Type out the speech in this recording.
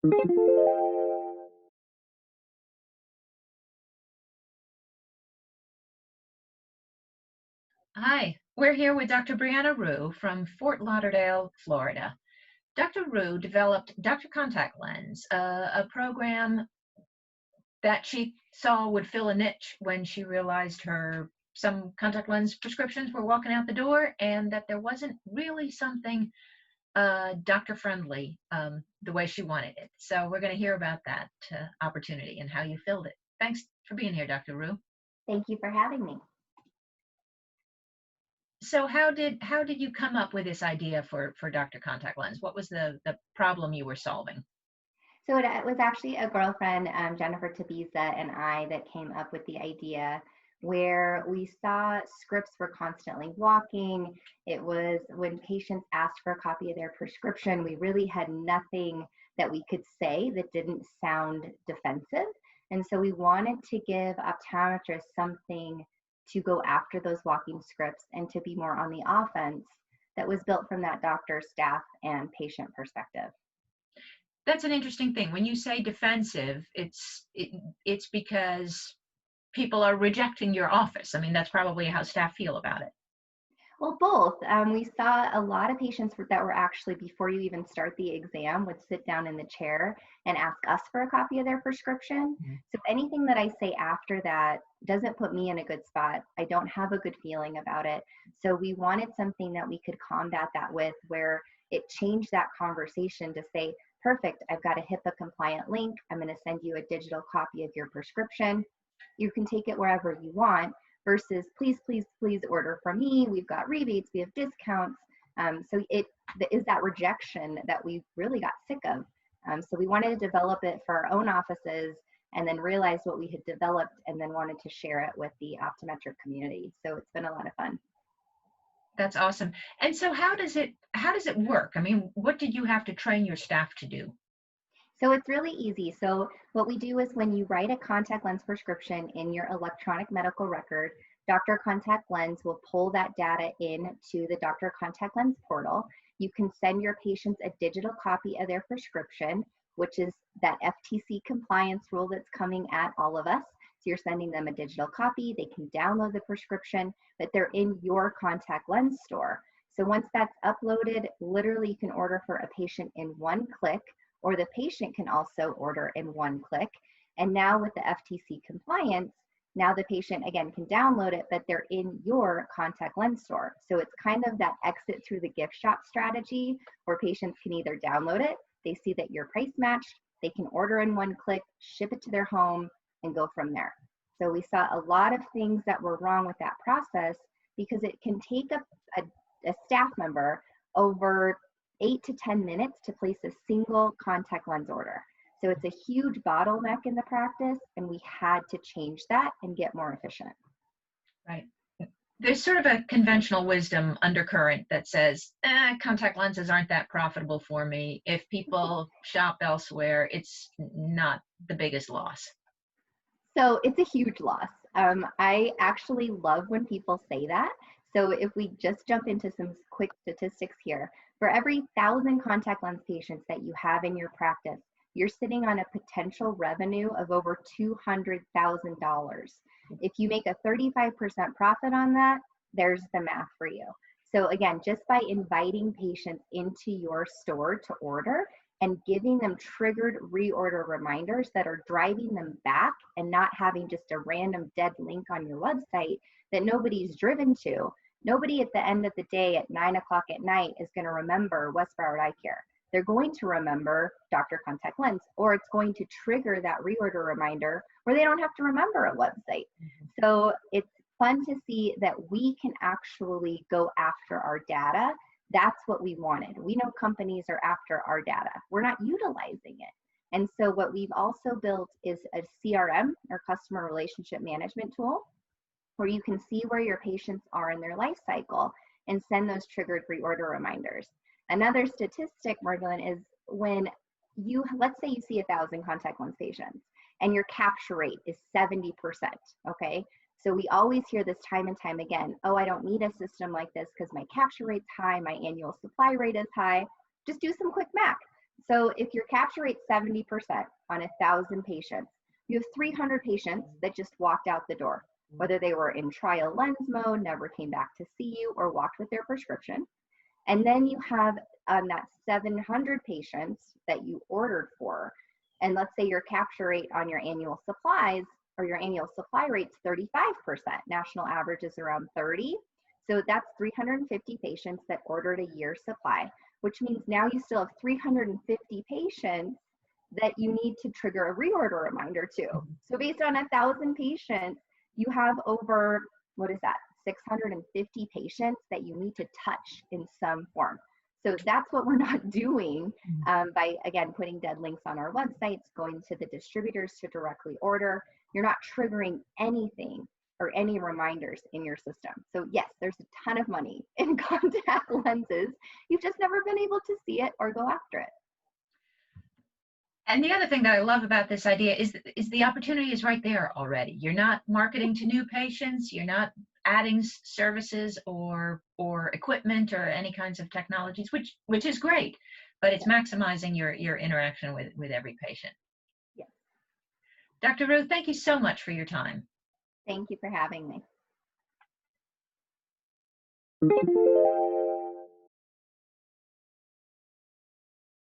Hi, we're here with Dr. Brianna Rhue from Fort Lauderdale, Florida. Dr. Rhue developed Dr. Contact Lens, a program that she saw would fill a niche when she realized some contact lens prescriptions were walking out the door and that there wasn't really something doctor friendly the way she wanted it. So we're going to hear about that opportunity and how you filled it. Thanks for being here, Dr. Rhue. Thank you for having me. So how did you come up with this idea for Dr. Contact Lens? What was the problem you were solving? So it was actually a girlfriend, Jennifer Tabiza, and I that came up with the idea where we saw scripts were constantly walking. It was when patients asked for a copy of their prescription, we really had nothing that we could say that didn't sound defensive. And so we wanted to give optometrists something to go after those walking scripts and to be more on the offense that was built from that doctor, staff, and patient perspective. That's an interesting thing. When you say defensive, it's because people are rejecting your office. I mean, that's probably how staff feel about it. Well, both. We saw a lot of patients that were actually, before you even start the exam, would sit down in the chair and ask us for a copy of their prescription. Mm-hmm. So anything that I say after that doesn't put me in a good spot. I don't have a good feeling about it. So we wanted something that we could combat that with, where it changed that conversation to say, perfect, I've got a HIPAA compliant link. I'm going to send you a digital copy of your prescription. You can take it wherever you want. Versus please, please, please order from me. We've got rebates, we have discounts. So it is that rejection that we really got sick of. So we wanted to develop it for our own offices and then realized what we had developed and then wanted to share it with the optometric community. So it's been a lot of fun. That's awesome. And so how does it work? I mean, what did you have to train your staff to do? So it's really easy. So what we do is when you write a contact lens prescription in your electronic medical record, Dr. Contact Lens will pull that data into the Dr. Contact Lens portal. You can send your patients a digital copy of their prescription, which is that FTC compliance rule that's coming at all of us. So you're sending them a digital copy, they can download the prescription, but they're in your contact lens store. So once that's uploaded, literally you can order for a patient in one click, or the patient can also order in one click. And now with the FTC compliance, now the patient again can download it, but they're in your contact lens store. So it's kind of that exit through the gift shop strategy where patients can either download it, they see that you're price matched, they can order in one click, ship it to their home, and go from there. So we saw a lot of things that were wrong with that process because it can take a staff member over 8 to 10 minutes to place a single contact lens order. So it's a huge bottleneck in the practice, and we had to change that and get more efficient. Right. There's sort of a conventional wisdom undercurrent that says, contact lenses aren't that profitable for me. If people shop elsewhere, it's not the biggest loss. So it's a huge loss. I actually love when people say that. So if we just jump into some quick statistics here, for every 1,000 contact lens patients that you have in your practice, you're sitting on a potential revenue of over $200,000. If you make a 35% profit on that, there's the math for you. So again, just by inviting patients into your store to order and giving them triggered reorder reminders that are driving them back and not having just a random dead link on your website that nobody's driven to. Nobody at the end of the day at 9 o'clock at night is going to remember West Broward Eye Care. They're going to remember Dr. Contact Lens, or it's going to trigger that reorder reminder where they don't have to remember a website. Mm-hmm. So it's fun to see that we can actually go after our data. That's what we wanted. We know companies are after our data. We're not utilizing it. And so what we've also built is a CRM, or customer relationship management tool, where you can see where your patients are in their life cycle and send those triggered reorder reminders. Another statistic, Marjolijn, is when let's say you see 1,000 contact lens patients and your capture rate is 70%, okay? So we always hear this time and time again, oh, I don't need a system like this because my capture rate's high, my annual supply rate is high. Just do some quick math. So if your capture rate's 70% on 1,000 patients, you have 300 patients that just walked out the door, whether they were in trial lens mode, never came back to see you, or walked with their prescription. And then you have that 700 patients that you ordered for. And let's say your capture rate on your annual supplies or your annual supply rate's 35%. National average is around 30. So that's 350 patients that ordered a year's supply, which means now you still have 350 patients that you need to trigger a reorder reminder to. So based on 1,000 patients, you have over, what is that, 650 patients that you need to touch in some form. So that's what we're not doing by, again, putting dead links on our websites, going to the distributors to directly order. You're not triggering anything or any reminders in your system. So yes, there's a ton of money in contact lenses. You've just never been able to see it or go after it. And the other thing that I love about this idea is the opportunity is right there already. You're not marketing to new patients. You're not adding services or equipment or any kinds of technologies, which is great, but it's maximizing your interaction with every patient. Yes. Dr. Rhue, thank you so much for your time. Thank you for having me.